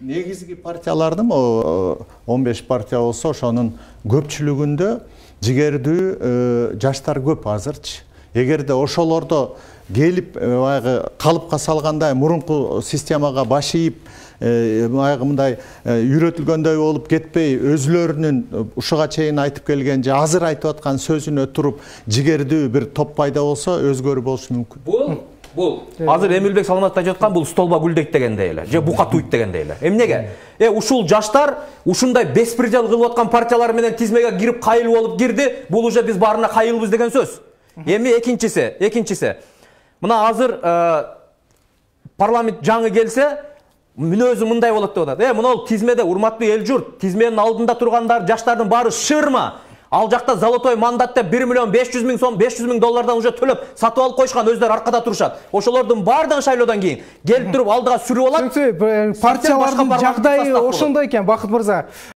негизги партиялардын 15 партия болсо ошонун көпчүлүгүндө жигердүү жаштар көп азырчы. Эгерде ошолордо келип баягы калыпка салгандай мурунку системага баш ийип баягы мындай үйрөтүлгөндөй болуп кетпей өзүлөрүнүн ушуга чейин айтып келген же азыр айтып аткан сөзүнө туруп жигердүү бир топ пайда болсо өзгөрүү болушу мүмкүн. Бул азыр Эмилбек Саламатов айтып аткан бул столба гүлдейт дегендей эле, же бука туйт дегендей эле. Эмнеге? Ушул жаштар ушундай беспредел кылып аткан партиялар менен тизмеге кирип кайыл болуп кирди. Бул уже биз баарына кайылбыз деген сөз. Эми экинчиси. Мына азыр парламент жаңы келсе, мүнөзү мындай болот деп атат. Мына тизмеде урматтуу эл журт, тизменин алдында тургандар жаштардын баары шырма. Ал жакта золотой мандат деп 1 миллион 500 000 сом, 500 000 доллардан уже төлөп сатып алып койшкан, өздөрү аркада турушат. Ошолордун баардыгын шайлоодон кийин келип туруп алдыга сүрүп алат. Партиялардын жагдайы ошондой экен, Бакыт мырза.